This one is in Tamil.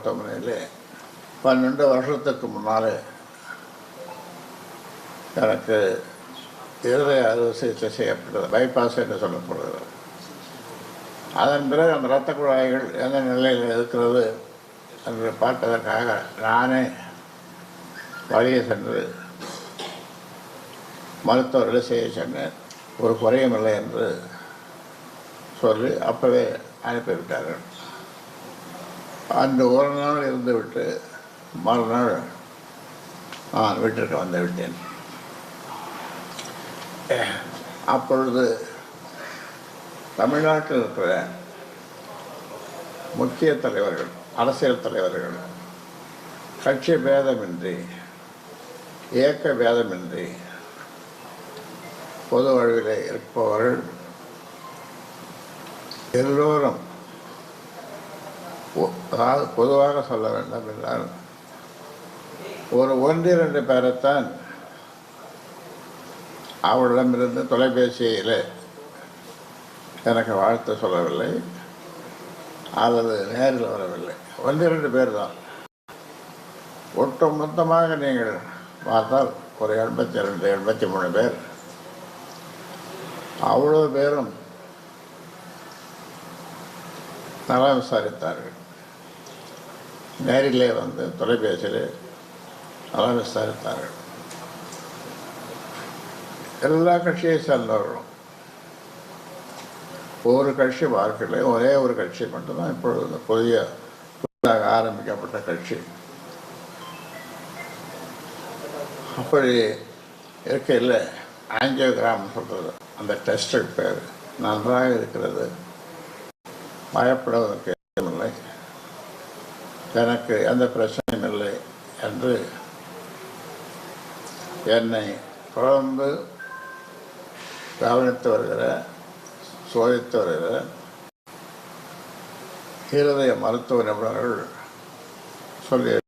மருத்துவமனையில் 12 வருஷத்துக்கு முன்னாலே எனக்கு இருதய அறுவை சிகிச்சை செய்யப்பட்டது, பைபாஸ் என்று சொல்லப்படுகிறது. அதன் பிறகு அந்த இரத்த குழாய்கள் எந்த நிலையில் இருக்கிறது என்று பார்ப்பதற்காக நானே வழியே சென்று மருத்துவர்களை செய்ய சொன்னேன். ஒரு குறையும் இல்லை என்று சொல்லி அப்போவே அனுப்பிவிட்டார்கள். அந்த ஒரு நாள் இருந்துவிட்டு மறுநாள் நான் வீட்டிற்கு வந்து விட்டேன். அப்பொழுது தமிழ்நாட்டில் இருக்கிற முக்கிய தலைவர்கள், அரசியல் தலைவர்கள் கட்சி பேதமின்றி, இயக்க பேதமின்றி பொது வாழ்விலே இருப்பவர்கள் எல்லோரும், அதாவது பொதுவாக சொல்ல வேண்டும் என்றால் ஒரு 1-2 பேரைத்தான் அவளிடமிருந்து தொலைபேசியில் எனக்கு வாழ்த்து சொல்லவில்லை அல்லது நேரில் வரவில்லை. 1-2 பேர் தான். ஒட்டு மொத்தமாக நீங்கள் பார்த்தால் ஒரு 82-83 பேர், அவ்வளோ பேரும் நலம் விசாரித்தார்கள். நேரிலே வந்து தொலைபேசியில் நலம் விசாரித்தார்கள். எல்லா கட்சியை சேர்ந்தவர்களும். ஒரு கட்சி பார்க்கல, ஒரே ஒரு கட்சி மட்டும்தான் இப்பொழுது புதிதாக ஆரம்பிக்கப்பட்ட கட்சி. அப்படி இருக்கையில் ஆஞ்சியோகிராம் சொல்கிறது, அந்த டெஸ்ட்டுக்கு பேர் நன்றாக இருக்கிறது, பயப்படுவதற்கு இல்லை, எனக்கு எந்த பிரச்சனையும் இல்லை என்று என்னை தொடர்ந்து கவனித்து வருகிற, சோதித்து வருகிற இருதய மருத்துவ நிபுணர்கள் சொல்லி